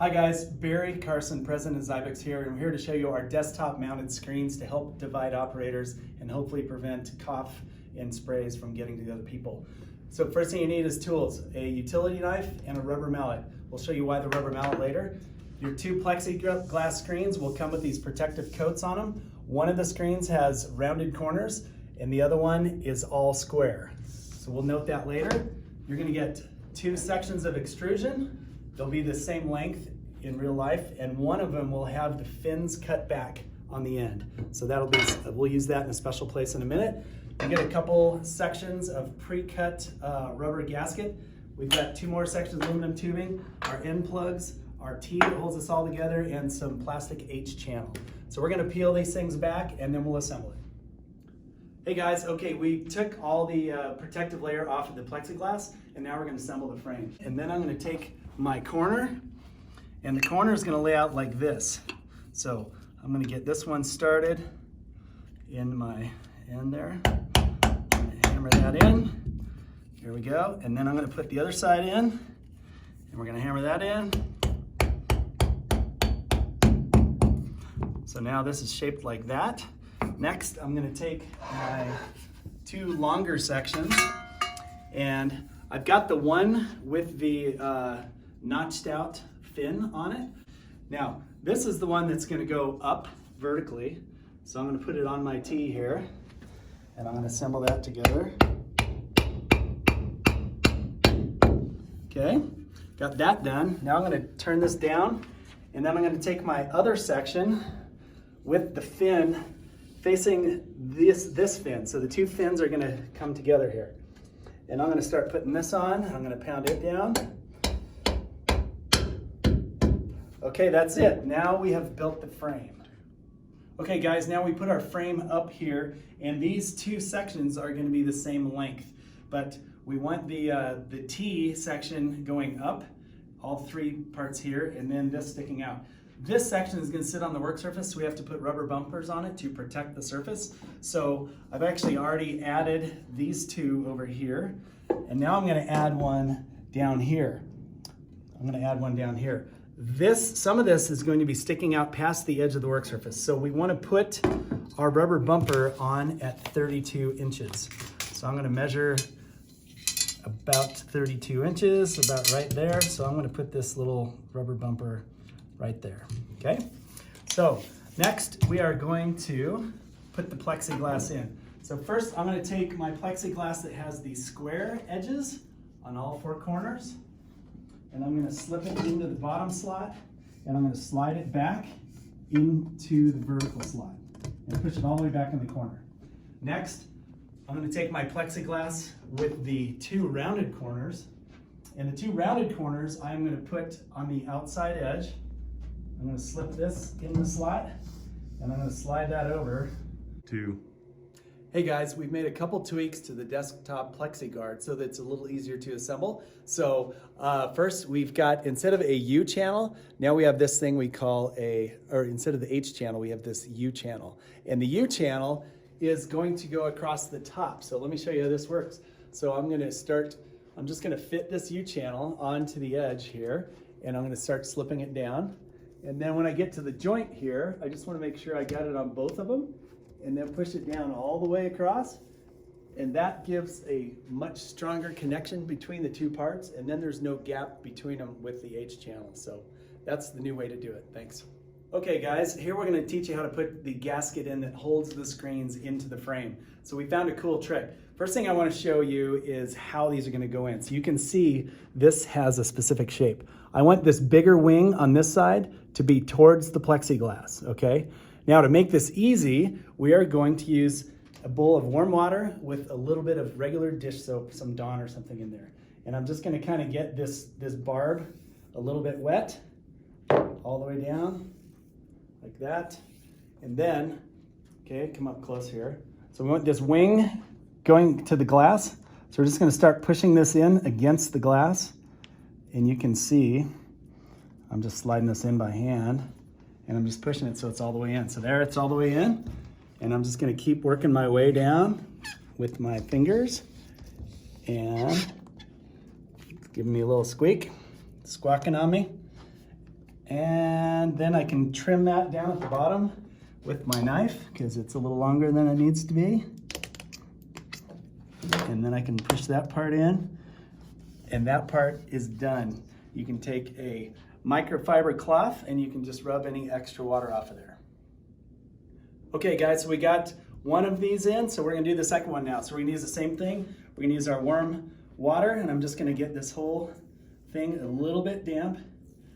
Hi guys, Barry Carson, President of Xybix here, and I'm here to show you our desktop mounted screens to help divide operators and hopefully prevent cough and sprays from getting to the other people. So first thing you need is tools, a utility knife and a rubber mallet. We'll show you why the rubber mallet later. Your two plexiglass screens will come with these protective coats on them. One of the screens has rounded corners and the other one is all square. So we'll note that later. You're gonna get two sections of extrusion. They'll be the same length in real life, and one of them will have the fins cut back on the end. So we'll use that in a special place in a minute. You get a couple sections of pre-cut rubber gasket. We've got two more sections of aluminum tubing, our end plugs, our T that holds us all together, and some plastic H channel. So we're gonna peel these things back and then we'll assemble it. Hey guys, okay, we took all the protective layer off of the plexiglass, and now we're gonna assemble the frame. And then I'm gonna take my corner, and the corner is gonna lay out like this. So I'm gonna get this one started in my end there. I'm gonna hammer that in. Here we go. And then I'm gonna put the other side in, and we're gonna hammer that in. So now this is shaped like that. Next, I'm gonna take my two longer sections, and I've got the one with the notched out fin on it. Now, this is the one that's gonna go up vertically. So I'm gonna put it on my T here, and I'm gonna assemble that together. Okay, got that done. Now I'm gonna turn this down, and then I'm gonna take my other section with the fin facing this fin. So the two fins are gonna come together here. And I'm gonna start putting this on. I'm gonna pound it down. Okay, that's it. Now we have built the frame. Okay guys, now we put our frame up here, and these two sections are gonna be the same length, but we want the T section going up, all three parts here, and then this sticking out. This section is going to sit on the work surface, so we have to put rubber bumpers on it to protect the surface. So I've actually already added these two over here, and now I'm going to add one down here. Some of this is going to be sticking out past the edge of the work surface. So we want to put our rubber bumper on at 32 inches. So I'm going to measure about 32 inches, about right there. So I'm going to put this little rubber bumper right there, okay? So next we are going to put the plexiglass in. So first I'm gonna take my plexiglass that has these square edges on all four corners, and I'm gonna slip it into the bottom slot, and I'm gonna slide it back into the vertical slot and push it all the way back in the corner. Next, I'm gonna take my plexiglass with the two rounded corners, and the two rounded corners I'm gonna put on the outside edge. I'm going to slip this in the slot, and I'm going to slide that over to. Hey guys, we've made a couple tweaks to the Desktop PlexiGuard so that it's a little easier to assemble. So first we've got, instead of a U channel, now we have this thing we call instead of the H channel, we have this U channel. And the U channel is going to go across the top. So let me show you how this works. So I'm just going to fit this U channel onto the edge here, and I'm going to start slipping it down. And then when I get to the joint here, I just want to make sure I got it on both of them, and then push it down all the way across. And that gives a much stronger connection between the two parts, and then there's no gap between them with the H channel. So that's the new way to do it. Thanks. Okay guys, here we're going to teach you how to put the gasket in that holds the screens into the frame. So we found a cool trick. First thing I want to show you is how these are going to go in. So you can see this has a specific shape. I want this bigger wing on this side to be towards the plexiglass, okay? Now to make this easy, we are going to use a bowl of warm water with a little bit of regular dish soap, some Dawn or something in there. And I'm just going to kind of get this barb a little bit wet all the way down like that. And then, okay, come up close here. So we want this wing going to the glass. So we're just going to start pushing this in against the glass. And you can see, I'm just sliding this in by hand, and I'm just pushing it so it's all the way in. So there, it's all the way in. And I'm just going to keep working my way down with my fingers. And it's giving me a little squeak, squawking on me. And then I can trim that down at the bottom with my knife because it's a little longer than it needs to be. And then I can push that part in, and that part is done. You can take a microfiber cloth and you can just rub any extra water off of there. Okay guys, so we got one of these in, so we're gonna do the second one now. So we're gonna use the same thing. We're gonna use our warm water, and I'm just gonna get this whole thing a little bit damp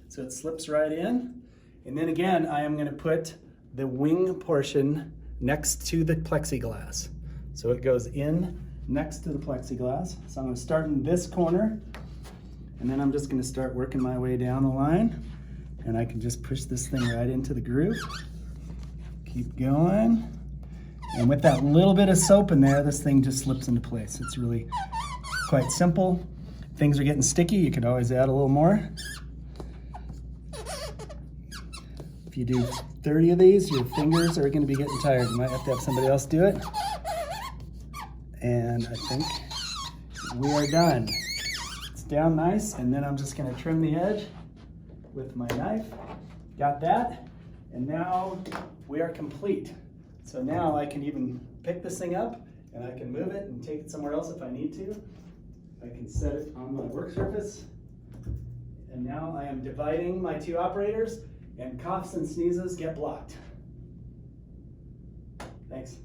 so it slips right in. And then again, I am gonna put the wing portion next to the plexiglass. So it goes in next to the plexiglass. So I'm gonna start in this corner, and then I'm just gonna start working my way down the line, and I can just push this thing right into the groove. Keep going. And with that little bit of soap in there, this thing just slips into place. It's really quite simple. If things are getting sticky, you could always add a little more. If you do 30 of these, your fingers are gonna be getting tired. You might have to have somebody else do it. And I think we are done. It's down nice, and then I'm just gonna trim the edge with my knife. Got that, and now we are complete. So now I can even pick this thing up, and I can move it and take it somewhere else if I need to. I can set it on my work surface. And now I am dividing my two operators, and coughs and sneezes get blocked. Thanks.